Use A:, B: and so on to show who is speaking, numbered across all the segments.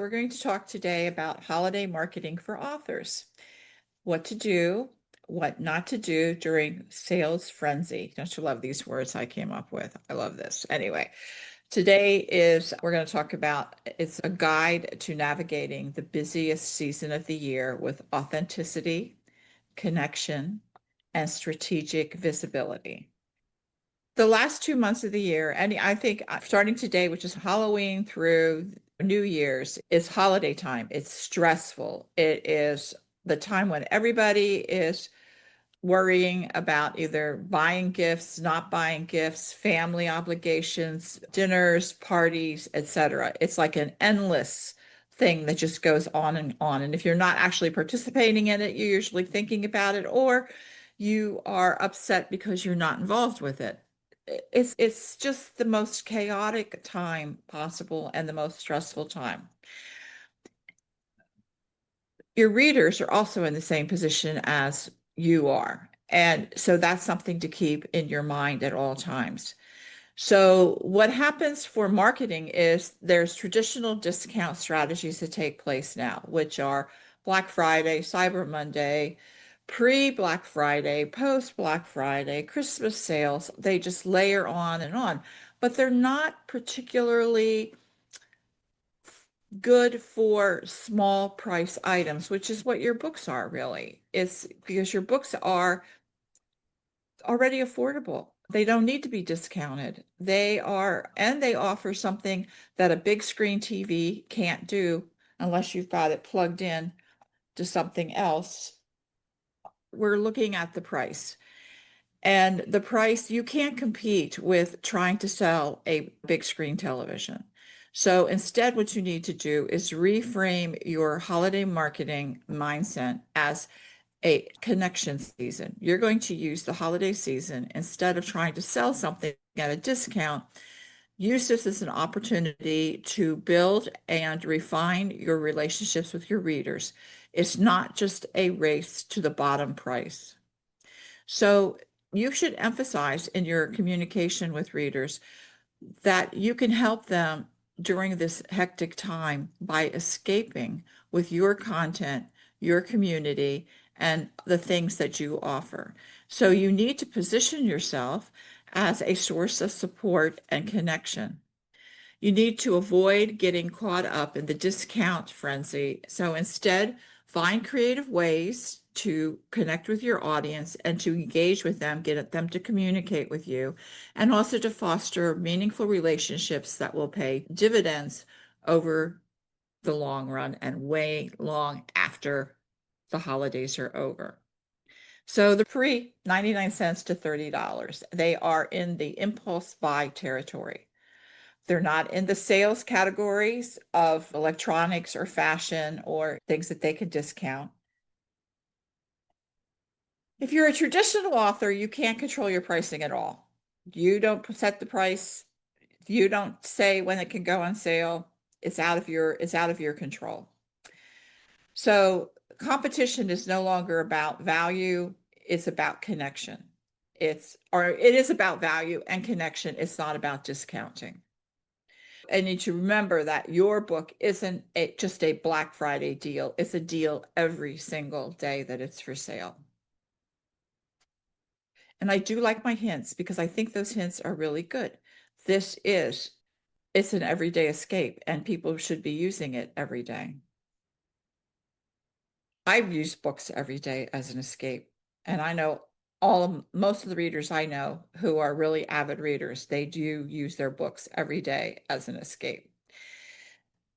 A: We're going to talk today about holiday marketing for authors. What to do, what not to do during sales frenzy. Don't you love these words I came up with? I love this. Anyway, we're going to talk about it's a guide to navigating the busiest season of the year with authenticity, connection, and strategic visibility. The last 2 months of the year, and I think starting today, which is Halloween through New Year's, is holiday time. It's stressful. It is the time when everybody is worrying about either buying gifts, not buying gifts, family obligations, dinners, parties, etc. It's like an endless thing that just goes on and on. And if you're not actually participating in it, you're usually thinking about it, or you are upset because you're not involved with it. It's just the most chaotic time possible and the most stressful time. Your readers are also in the same position as you are. And so that's something to keep in your mind at all times. So what happens for marketing is there's traditional discount strategies that take place now, which are Black Friday, Cyber Monday, pre-Black Friday, post-Black Friday, Christmas sales. They just layer on and on, but they're not particularly good for small price items, which is what your books are really. It's because your books are already affordable. They don't need to be discounted. And they offer something that a big screen TV can't do unless you've got it plugged in to something else. We're looking at the price. And the price, you can't compete with trying to sell a big screen television. So instead, what you need to do is reframe your holiday marketing mindset as a connection season. You're going to use the holiday season instead of trying to sell something at a discount. Use this as an opportunity to build and refine your relationships with your readers. It's not just a race to the bottom price. So you should emphasize in your communication with readers that you can help them during this hectic time by escaping with your content, your community, and the things that you offer. So you need to position yourself as a source of support and connection. You need to avoid getting caught up in the discount frenzy. So instead, find creative ways to connect with your audience and to engage with them, get them to communicate with you, and also to foster meaningful relationships that will pay dividends over the long run and way long after the holidays are over. So the pre 99 cents to $30, they are in the impulse buy territory. They're not in the sales categories of electronics or fashion or things that they can discount. If you're a traditional author, you can't control your pricing at all. You don't set the price. You don't say when it can go on sale. It's out of your control. So competition is no longer about value. It's about connection. It is about value and connection. It's not about discounting. I need to remember that your book isn't just a Black Friday deal. It's a deal every single day that it's for sale. And I do like my hints because I think those hints are really good. It's an everyday escape and people should be using it every day. I've used books every day as an escape. And I know most of the readers I know who are really avid readers, they do use their books every day as an escape.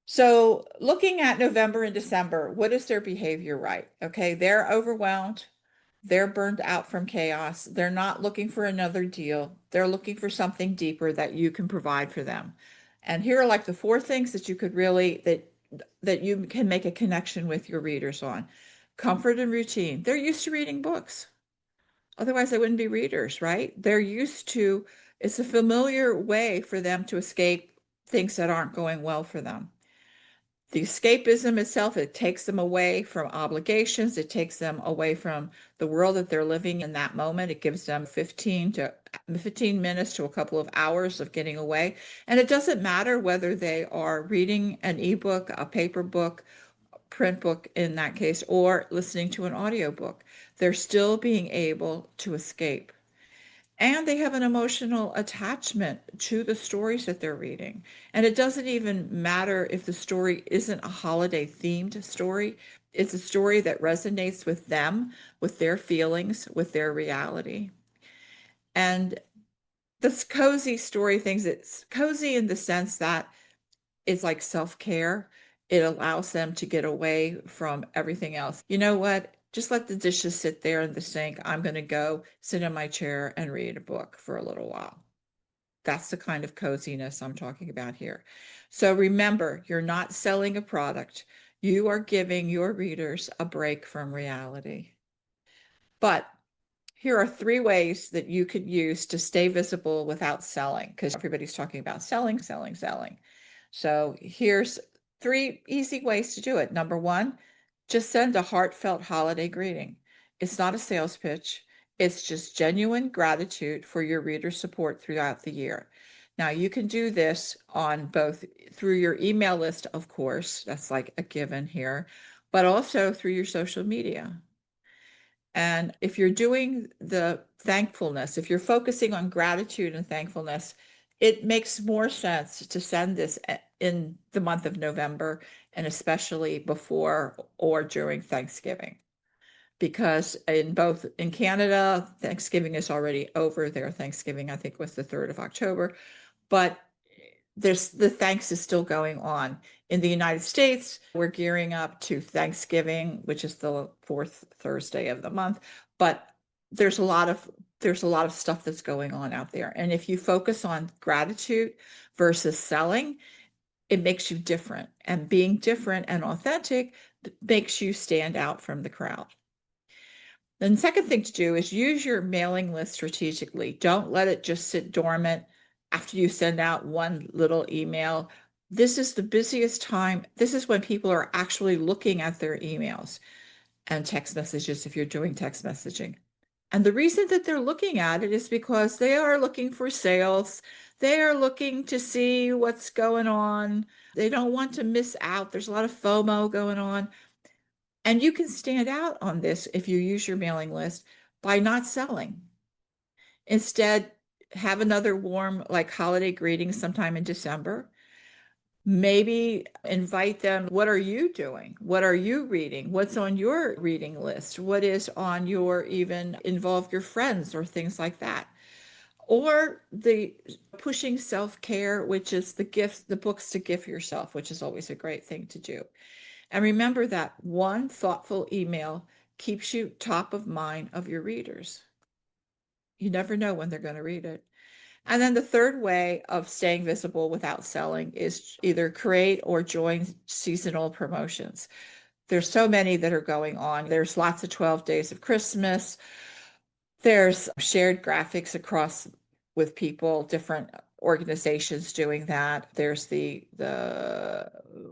A: So looking at November and December, what is their behavior right? Okay, they're overwhelmed. They're burned out from chaos. They're not looking for another deal. They're looking for something deeper that you can provide for them. And here are like the four things that you could really that you can make a connection with your readers on. Comfort and routine. They're used to reading books. Otherwise, they wouldn't be readers, right? It's a familiar way for them to escape things that aren't going well for them. the escapism itself, it takes them away from obligations. It takes them away from the world that they're living in that moment. It gives them 15 minutes to a couple of hours of getting away. And it doesn't matter whether they are reading an ebook, a paper book, print book in that case, or listening to an audiobook. They're still being able to escape. And they have an emotional attachment to the stories that they're reading. And it doesn't even matter if the story isn't a holiday themed story. It's a story that resonates with them, with their feelings, with their reality. And this cozy story things, it's cozy in the sense that it's like self-care. It allows them to get away from everything else. You know what? Just let the dishes sit there in the sink. I'm going to go sit in my chair and read a book for a little while. That's the kind of coziness I'm talking about here. So remember, you're not selling a product. You are giving your readers a break from reality. But here are 3 ways that you could use to stay visible without selling, because everybody's talking about selling, selling, selling. So here's 3 easy ways to do it. Number 1, just send a heartfelt holiday greeting. It's not a sales pitch. It's just genuine gratitude for your reader support throughout the year. Now you can do this on both through your email list, of course, that's like a given here, but also through your social media. And if you're doing the thankfulness, if you're focusing on gratitude and thankfulness, it makes more sense to send this in the month of November, and especially before or during Thanksgiving. Because in Canada, Thanksgiving is already over. Their Thanksgiving, I think, was the 3rd of October. But there's the thanks is still going on. In the United States, we're gearing up to Thanksgiving, which is the 4th Thursday of the month, but there's a lot of stuff that's going on out there. And if you focus on gratitude versus selling, it makes you different. And being different and authentic makes you stand out from the crowd. Then the second thing to do is use your mailing list strategically. Don't let it just sit dormant after you send out one little email. This is the busiest time. This is when people are actually looking at their emails and text messages if you're doing text messaging. And the reason that they're looking at it is because they are looking for sales. They are looking to see what's going on. They don't want to miss out. There's a lot of FOMO going on. And you can stand out on this if you use your mailing list by not selling. Instead, have another warm, like holiday greeting sometime in December. Maybe invite them. What are you doing? What are you reading? What's on your reading list? What is on your, even involve your friends or things like that. Or the pushing self-care, which is the books to gift yourself, which is always a great thing to do. And remember that one thoughtful email keeps you top of mind of your readers. You never know when they're going to read it. And then the third way of staying visible without selling is either create or join seasonal promotions. There's so many that are going on. There's lots of 12 days of Christmas. There's shared graphics across with people, different organizations doing that. There's the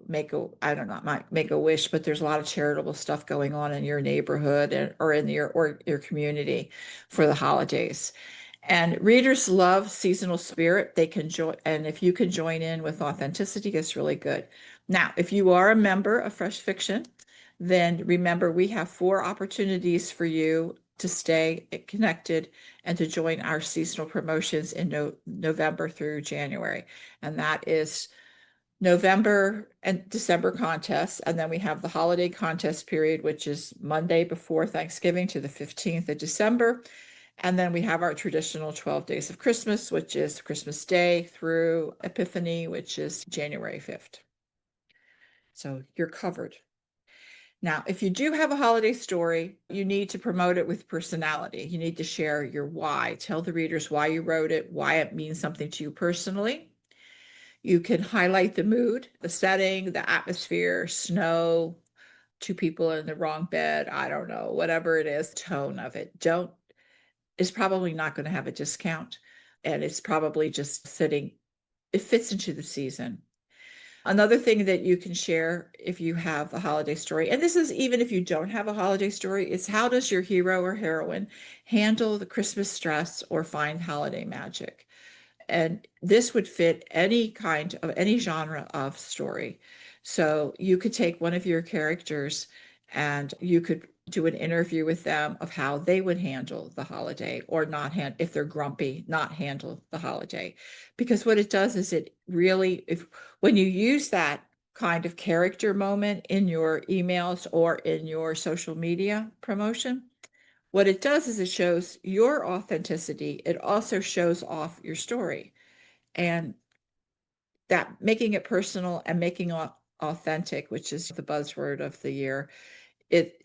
A: make a, I don't know, not make a wish, but there's a lot of charitable stuff going on in your neighborhood or in your community for the holidays. And readers love seasonal spirit. They can join, and if you can join in with authenticity, it's really good. Now, if you are a member of Fresh Fiction, then remember we have 4 opportunities for you to stay connected and to join our seasonal promotions in November through January. And that is November and December contests. And then we have the holiday contest period, which is Monday before Thanksgiving to the 15th of December. And then we have our traditional 12 days of Christmas, which is Christmas Day through Epiphany, which is January 5th. So you're covered. Now, if you do have a holiday story, you need to promote it with personality. You need to share your why. Tell the readers why you wrote it, why it means something to you personally. You can highlight the mood, the setting, the atmosphere, snow, 2 people in the wrong bed, I don't know, whatever it is, tone of it. It's probably not going to have a discount, and it's probably just it fits into the season. Another thing that you can share if you have a holiday story, and this is even if you don't have a holiday story, is how does your hero or heroine handle the Christmas stress or find holiday magic? And this would fit any genre of story. So you could take one of your characters and you could do an interview with them of how they would handle the holiday or not if they're grumpy, not handle the holiday. Because what it does is it really, if when you use that kind of character moment in your emails or in your social media promotion, what it does is it shows your authenticity. It also shows off your story. And that making it personal and making it authentic, which is the buzzword of the year, it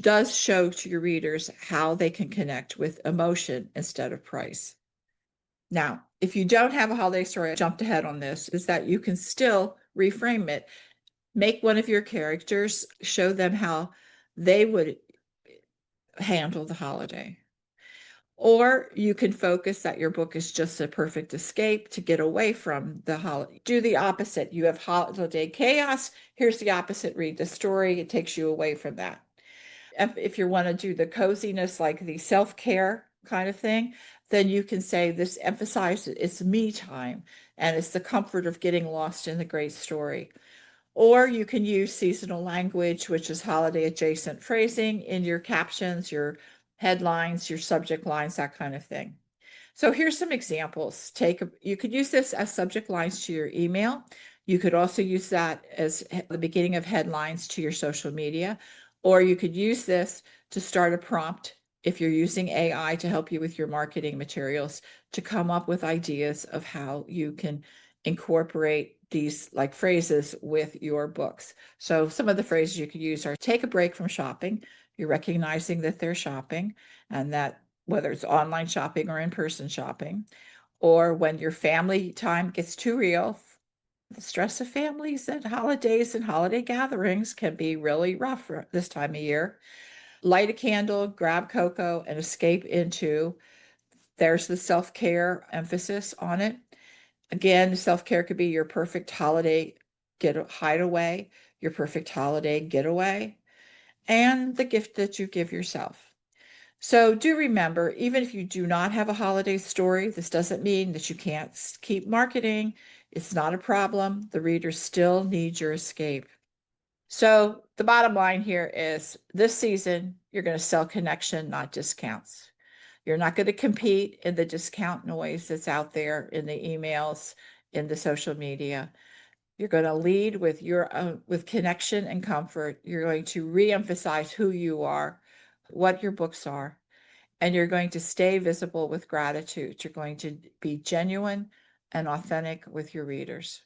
A: does show to your readers how they can connect with emotion instead of price. Now, if you don't have a holiday story, I jumped ahead on this, is that you can still reframe it. Make one of your characters, show them how they would handle the holiday. Or you can focus that your book is just a perfect escape to get away from the holiday. Do the opposite. You have holiday chaos. Here's the opposite. Read the story. It takes you away from that. If you want to do the coziness, like the self-care kind of thing, then you can say this emphasizes it's me time and it's the comfort of getting lost in the great story. Or you can use seasonal language, which is holiday adjacent phrasing in your captions, your headlines, your subject lines, that kind of thing. So here's some examples. You could use this as subject lines to your email. You could also use that as the beginning of headlines to your social media, or you could use this to start a prompt if you're using AI to help you with your marketing materials to come up with ideas of how you can incorporate these like phrases with your books. So some of the phrases you could use are take a break from shopping. You're recognizing that they're shopping and that whether it's online shopping or in-person shopping, or when your family time gets too real, the stress of families and holidays and holiday gatherings can be really rough this time of year. Light a candle, grab cocoa, and escape into, there's the self-care emphasis on it. Again, self-care could be your perfect holiday hideaway, your perfect holiday getaway, and the gift that you give yourself. So do remember, even if you do not have a holiday story, this doesn't mean that you can't keep marketing. It's not a problem. The readers still need your escape. So the bottom line here is this season, you're going to sell connection, not discounts. You're not going to compete in the discount noise that's out there in the emails, in the social media. You're going to lead with with connection and comfort. You're going to re-emphasize who you are, what your books are, and you're going to stay visible with gratitude. You're going to be genuine and authentic with your readers.